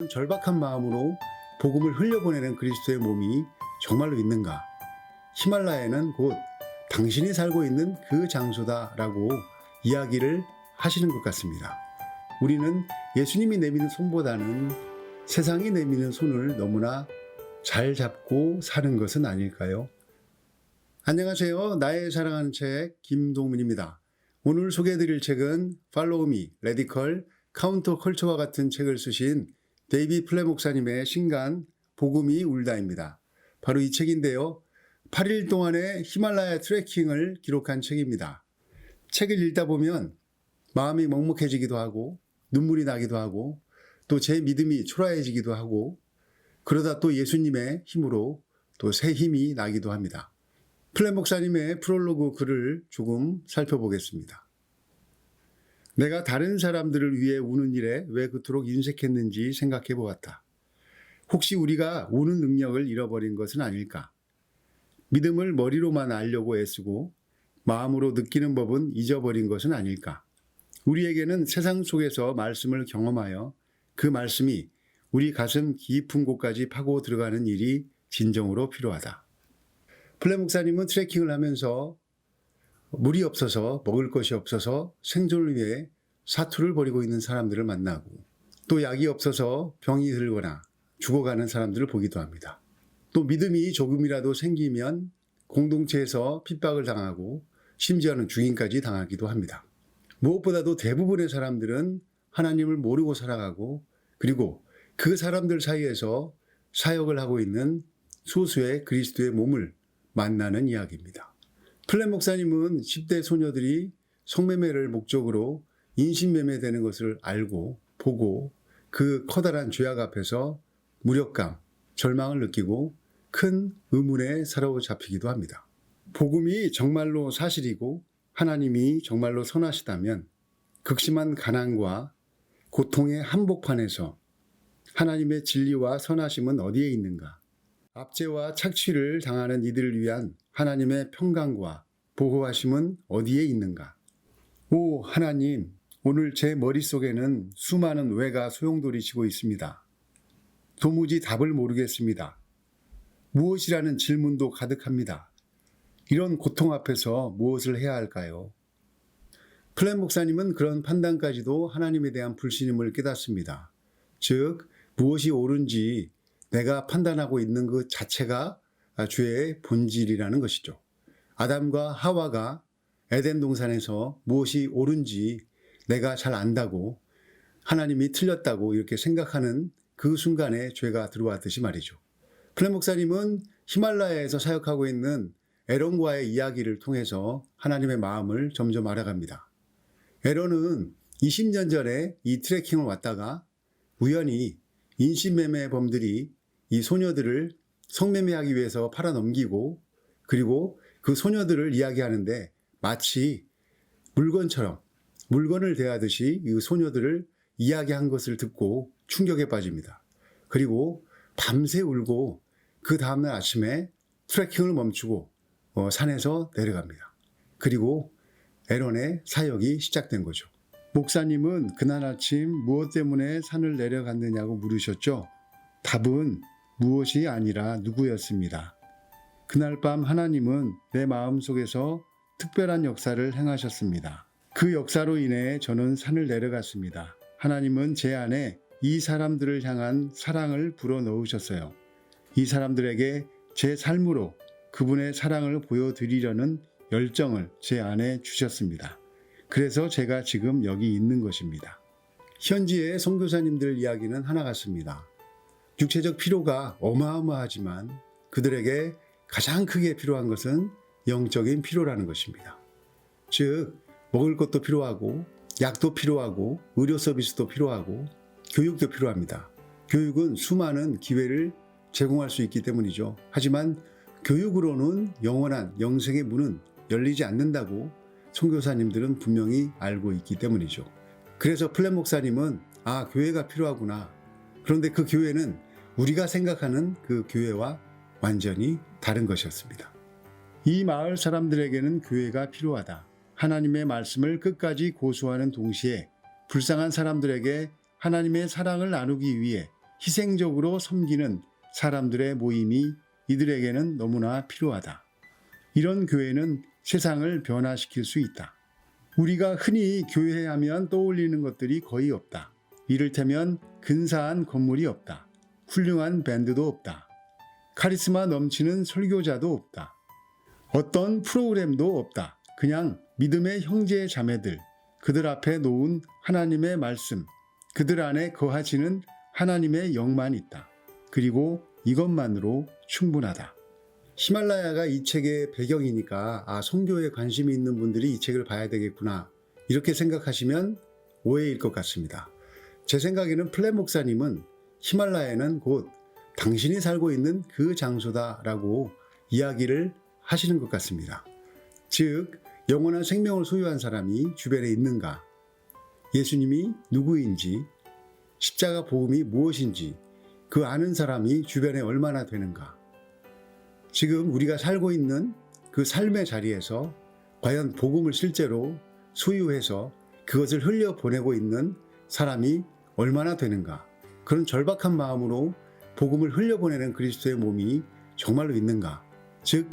절박한 마음으로 복음을 흘려보내는 그리스도의 몸이 정말로 있는가? 히말라야는 곧 당신이 살고 있는 그 장소다라고 이야기를 하시는 것 같습니다. 우리는 예수님이 내미는 손보다는 세상이 내미는 손을 너무나 잘 잡고 사는 것은 아닐까요? 안녕하세요. 나의 사랑하는 책 김동문입니다. 오늘 소개해드릴 책은 Follow Me, Radical, Counter Culture와 같은 책을 쓰신 데이비 플레 목사님의 신간 복음이 울다입니다. 바로 이 책인데요. 8일 동안의 히말라야 트레킹을 기록한 책입니다. 책을 읽다 보면 마음이 먹먹해지기도 하고 눈물이 나기도 하고 또 제 믿음이 초라해지기도 하고 그러다 또 예수님의 힘으로 또 새 힘이 나기도 합니다. 플레 목사님의 프롤로그 글을 조금 살펴보겠습니다. 내가 다른 사람들을 위해 우는 일에 왜 그토록 인색했는지 생각해 보았다. 혹시 우리가 우는 능력을 잃어버린 것은 아닐까? 믿음을 머리로만 알려고 애쓰고 마음으로 느끼는 법은 잊어버린 것은 아닐까? 우리에게는 세상 속에서 말씀을 경험하여 그 말씀이 우리 가슴 깊은 곳까지 파고 들어가는 일이 진정으로 필요하다. 플레 목사님은 트레킹을 하면서 물이 없어서 먹을 것이 없어서 생존을 위해 사투를 벌이고 있는 사람들을 만나고 또 약이 없어서 병이 들거나 죽어가는 사람들을 보기도 합니다. 또 믿음이 조금이라도 생기면 공동체에서 핍박을 당하고 심지어는 죽임까지 당하기도 합니다. 무엇보다도 대부분의 사람들은 하나님을 모르고 살아가고 그리고 그 사람들 사이에서 사역을 하고 있는 소수의 그리스도의 몸을 만나는 이야기입니다. 플레 목사님은 10대 소녀들이 성매매를 목적으로 인신매매되는 것을 알고 보고 그 커다란 죄악 앞에서 무력감, 절망을 느끼고 큰 의문에 사로잡히기도 합니다. 복음이 정말로 사실이고 하나님이 정말로 선하시다면 극심한 가난과 고통의 한복판에서 하나님의 진리와 선하심은 어디에 있는가? 압제와 착취를 당하는 이들을 위한 하나님의 평강과 보호하심은 어디에 있는가? 오 하나님, 오늘 제 머릿속에는 수많은 왜가 소용돌이치고 있습니다. 도무지 답을 모르겠습니다. 무엇이라는 질문도 가득합니다. 이런 고통 앞에서 무엇을 해야 할까요? 플레 목사님은 그런 판단까지도 하나님에 대한 불신임을 깨닫습니다. 즉, 무엇이 옳은지 내가 판단하고 있는 그 자체가 죄의 본질이라는 것이죠. 아담과 하와가 에덴 동산에서 무엇이 옳은지 내가 잘 안다고 하나님이 틀렸다고 이렇게 생각하는 그 순간에 죄가 들어왔듯이 말이죠. 플레 목사님은 히말라야에서 사역하고 있는 에론과의 이야기를 통해서 하나님의 마음을 점점 알아갑니다. 에론은 20년 전에 이 트레킹을 왔다가 우연히 인신매매범들이 이 소녀들을 성매매하기 위해서 팔아넘기고 그리고 그 소녀들을 이야기하는데 마치 물건처럼 물건을 대하듯이 이 소녀들을 이야기한 것을 듣고 충격에 빠집니다. 그리고 밤새 울고 그 다음날 아침에 트레킹을 멈추고 산에서 내려갑니다. 그리고 에론의 사역이 시작된 거죠. 목사님은 그날 아침 무엇 때문에 산을 내려갔느냐고 물으셨죠? 답은 무엇이 아니라 누구였습니다. 그날 밤 하나님은 내 마음속에서 특별한 역사를 행하셨습니다. 그 역사로 인해 저는 산을 내려갔습니다. 하나님은 제 안에 이 사람들을 향한 사랑을 불어넣으셨어요. 이 사람들에게 제 삶으로 그분의 사랑을 보여드리려는 열정을 제 안에 주셨습니다. 그래서 제가 지금 여기 있는 것입니다. 현지의 선교사님들 이야기는 하나 같습니다. 육체적 필요가 어마어마하지만 그들에게 가장 크게 필요한 것은 영적인 필요라는 것입니다. 즉, 먹을 것도 필요하고 약도 필요하고 의료 서비스도 필요하고 교육도 필요합니다. 교육은 수많은 기회를 제공할 수 있기 때문이죠. 하지만 교육으로는 영원한 영생의 문은 열리지 않는다고 선교사님들은 분명히 알고 있기 때문이죠. 그래서 플레 목사님은 교회가 필요하구나. 그런데 그 교회는 우리가 생각하는 그 교회와 완전히 다른 것이었습니다. 이 마을 사람들에게는 교회가 필요하다. 하나님의 말씀을 끝까지 고수하는 동시에 불쌍한 사람들에게 하나님의 사랑을 나누기 위해 희생적으로 섬기는 사람들의 모임이 이들에게는 너무나 필요하다. 이런 교회는 세상을 변화시킬 수 있다. 우리가 흔히 교회 하면 떠올리는 것들이 거의 없다. 이를테면 근사한 건물이 없다. 훌륭한 밴드도 없다. 카리스마 넘치는 설교자도 없다. 어떤 프로그램도 없다. 그냥 믿음의 형제 자매들, 그들 앞에 놓은 하나님의 말씀, 그들 안에 거하시는 하나님의 영만 있다. 그리고 이것만으로 충분하다. 히말라야가 이 책의 배경이니까 선교에 관심이 있는 분들이 이 책을 봐야 되겠구나, 이렇게 생각하시면 오해일 것 같습니다. 제 생각에는 플랫 목사님은 히말라야는 곧 당신이 살고 있는 그 장소다라고 이야기를 하시는 것 같습니다. 즉, 영원한 생명을 소유한 사람이 주변에 있는가, 예수님이 누구인지, 십자가 복음이 무엇인지 그 아는 사람이 주변에 얼마나 되는가, 지금 우리가 살고 있는 그 삶의 자리에서 과연 복음을 실제로 소유해서 그것을 흘려보내고 있는 사람이 얼마나 되는가, 그런 절박한 마음으로 복음을 흘려보내는 그리스도의 몸이 정말로 있는가. 즉,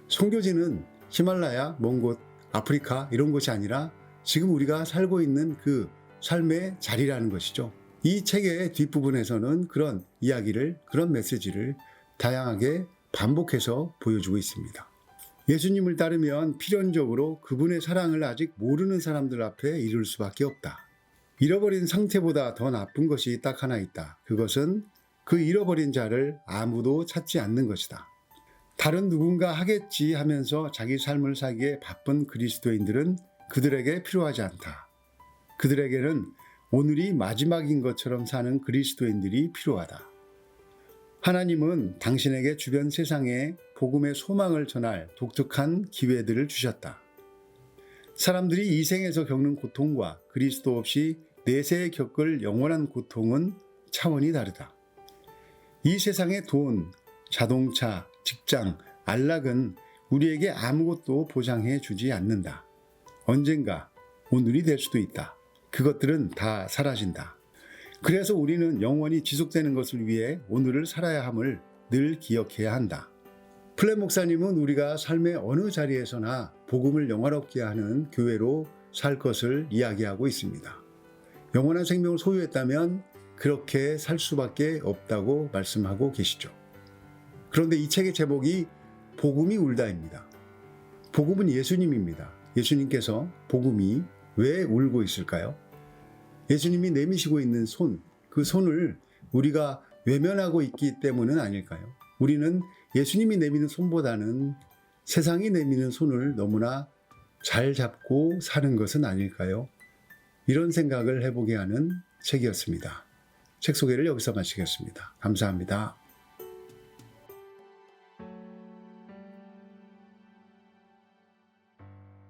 선교지는 히말라야, 먼 곳, 아프리카 이런 곳이 아니라 지금 우리가 살고 있는 그 삶의 자리라는 것이죠. 이 책의 뒷부분에서는 그런 이야기를, 그런 메시지를 다양하게 반복해서 보여주고 있습니다. 예수님을 따르면 필연적으로 그분의 사랑을 아직 모르는 사람들 앞에 이룰 수밖에 없다. 잃어버린 상태보다 더 나쁜 것이 딱 하나 있다. 그것은 그 잃어버린 자를 아무도 찾지 않는 것이다. 다른 누군가 하겠지 하면서 자기 삶을 살기에 바쁜 그리스도인들은 그들에게 필요하지 않다. 그들에게는 오늘이 마지막인 것처럼 사는 그리스도인들이 필요하다. 하나님은 당신에게 주변 세상에 복음의 소망을 전할 독특한 기회들을 주셨다. 사람들이 이 생에서 겪는 고통과 그리스도 없이 내세에 겪을 영원한 고통은 차원이 다르다. 이 세상의 돈, 자동차, 직장, 안락은 우리에게 아무것도 보장해 주지 않는다. 언젠가 오늘이 될 수도 있다. 그것들은 다 사라진다. 그래서 우리는 영원히 지속되는 것을 위해 오늘을 살아야 함을 늘 기억해야 한다. 플랫 목사님은 우리가 삶의 어느 자리에서나 복음을 영화롭게 하는 교회로 살 것을 이야기하고 있습니다. 영원한 생명을 소유했다면 그렇게 살 수밖에 없다고 말씀하고 계시죠. 그런데 이 책의 제목이 복음이 울다입니다. 복음은 예수님입니다. 예수님께서 복음이 왜 울고 있을까요? 예수님이 내미시고 있는 손, 그 손을 우리가 외면하고 있기 때문은 아닐까요? 우리는 예수님이 내미는 손보다는 세상이 내미는 손을 너무나 잘 잡고 사는 것은 아닐까요? 이런 생각을 해보게 하는 책이었습니다. 책 소개를 여기서 마치겠습니다. 감사합니다.